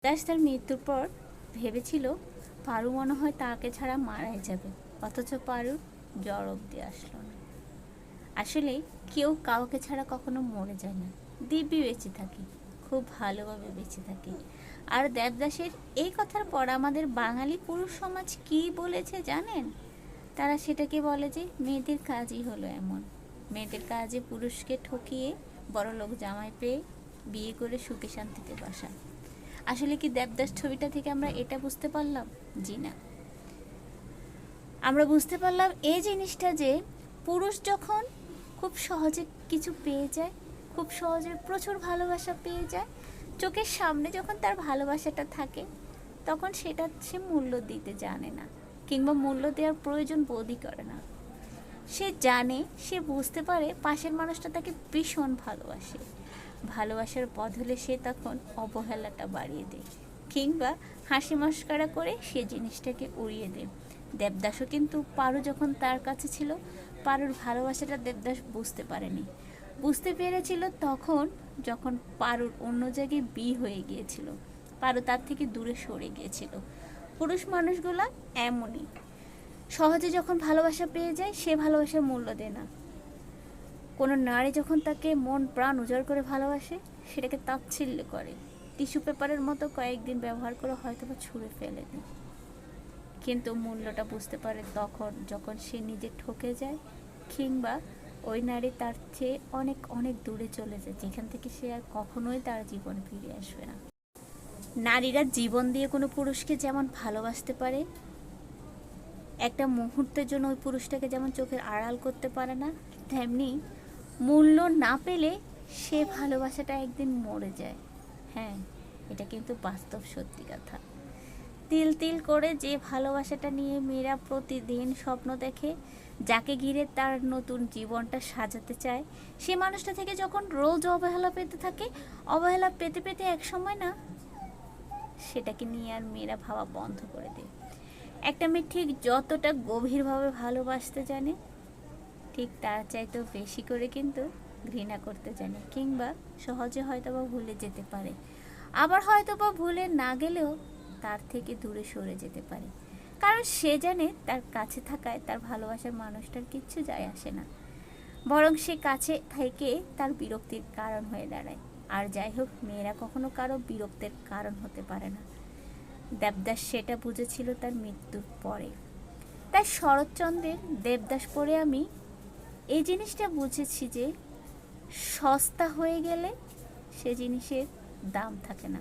দাস তার মৃত্যুর পর ভেবেছিল পারু মনে হয় তাকে ছাড়া মারাই যাবে, অথচ পারুর জ্বর অবধি আসলো না। আসলে কেউ কাউকে ছাড়া কখনো মরে যায় না, দিব্যি বেঁচে থাকে, খুব ভালোভাবে বেঁচে থাকে। আর দেবদাসের এই কথার পর আমাদের বাঙালি পুরুষ সমাজ কি বলেছে জানেন? তারা সেটাকে বলে যে মেয়েদের কাজই হলো এমন, মেয়েদের কাজে পুরুষকে ঠকিয়ে বড়লোক জামাই পেয়ে বিয়ে করে সুখে শান্তিতে বাসা। আসলে কি দেবদাস ছবিটা থেকে আমরা এটা বুঝতে পারলাম? জি না। আমরা বুঝতে পারলাম এই জিনিসটা যে পুরুষ যখন খুব সহজে কিছু পেয়ে যায়, খুব সহজে প্রচুর ভালোবাসা পেয়ে যায়, চোখের সামনে যখন তার ভালোবাসাটা থাকে, তখন সেটা সে মূল্য দিতে জানে না, কিংবা মূল্য দেওয়ার প্রয়োজন বোধই করে না। সে জানে, সে বুঝতে পারে পাশের মানুষটা তাকে ভীষণ ভালোবাসে, ভালোবাসার বদলে সে তখন অবহেলাটা বাড়িয়ে দেয়, কিংবা হাসি মস্করা করে সে জিনিসটাকে উড়িয়ে দেয়। দেবদাসও কিন্তু পারু যখন তার কাছে ছিল, পারুর ভালোবাসাটা দেবদাস বুঝতে পারেনি। বুঝতে পেরেছিল তখন যখন পারুর অন্য জায়গায় বিয়ে হয়ে গিয়েছিল, পারু তার থেকে দূরে সরে গিয়েছিল। পুরুষ মানুষগুলা এমনই, সহজে যখন ভালোবাসা পেয়ে যায় সে ভালোবাসার মূল্য দেয় না। কোনো নারী যখন তাকে মন প্রাণ উজাড় করে ভালোবাসে, সেটাকে তাচ্ছিল্য করে, টিস্যু পেপারের মতো কয়েকদিন ব্যবহার করে হয়তো বা ছুঁড়ে ফেলে দেয়। কিন্তু মূল্যটা বুঝতে পারে তখন যখন সে নিজে ঠকে যায়, কিংবা ওই নারী তার চেয়ে অনেক অনেক দূরে চলে যায়, যেখান থেকে সে আর কখনোই তার জীবনে ফিরে আসবে না। নারীরা জীবন দিয়ে কোনো পুরুষকে যেমন ভালোবাসতে পারে, একটা মুহূর্তের জন্য ওই পুরুষটাকে যেমন চোখের আড়াল করতে পারে না, তেমনি মূল্য না পেলে সে ভালোবাসাটা একদিন মরে যায়। হ্যাঁ, এটা কিন্তু বাস্তব সত্যি কথা। তিল তিল করে যে ভালোবাসাটা নিয়ে মেয়েরা প্রতিদিন স্বপ্ন দেখে, যাকে ঘিরে তার নতুন জীবনটা সাজাতে চায়, সে মানুষটা থেকে যখন রোজ অবহেলা পেতে থাকে, অবহেলা পেতে পেতে এক সময় না সেটাকে নিয়ে আর মেয়েরা ভাবা বন্ধ করে দেয়। একটা মেয়ে ঠিক যতটা গভীরভাবে ভালোবাসতে জানে, ঠিক তার চাইতেও বেশি করে কিন্তু ঘৃণা করতে জানে, কিংবা সহজে হয়তো বা ভুলে যেতে পারে, আবার হয়তো বা ভুলে না গেলেও তার থেকে দূরে সরে যেতে পারে। কারণ সে জানে তার কাছে থাকায় তার ভালোবাসার মানুষটার কিচ্ছু যায় আসে না, বরং সে কাছে থেকে তার বিরক্তির কারণ হয়ে দাঁড়ায়। আর যাই হোক, মেয়েরা কখনো কারো বিরক্তের কারণ হতে পারে না। দেবদাস সেটা বুঝেছিল তার মৃত্যুর পরে। তাই শরৎচন্দ্রের দেবদাস পড়ে আমি এই জিনিসটা বুঝেছি যে সস্তা হয়ে গেলে সে জিনিসের দাম থাকে না।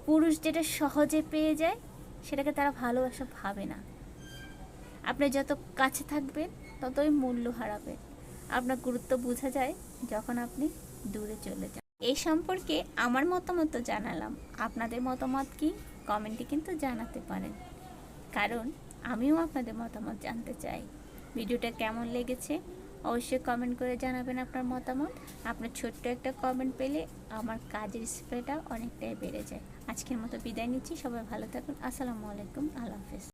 পুরুষ যেটা সহজে পেয়ে যায় সেটাকে তারা ভালোবাসা ভাবে না। আপনি যত কাছে থাকবেন ততই মূল্য হারাবেন। আপনার গুরুত্ব বোঝা যায় যখন আপনি দূরে চলে যান। এই সম্পর্কে আমার মতামত জানালাম, আপনাদের মতামত কি কমেন্টে কিন্তু জানাতে পারেন, কারণ আমিও আপনাদের মতামত জানতে চাই। ভিডিওটা কেমন লেগেছে অবশ্যই কমেন্ট করে জানাবেন আপনার মতামত। আপনার ছোট্ট একটা কমেন্ট পেলে আমার কাজের স্পিডটা অনেকটাই বেড়ে যায়। আজকের মতো বিদায় নিচ্ছি, সবাই ভালো থাকুন। আসসালামু আলাইকুম, আল্লাহ হাফেজ।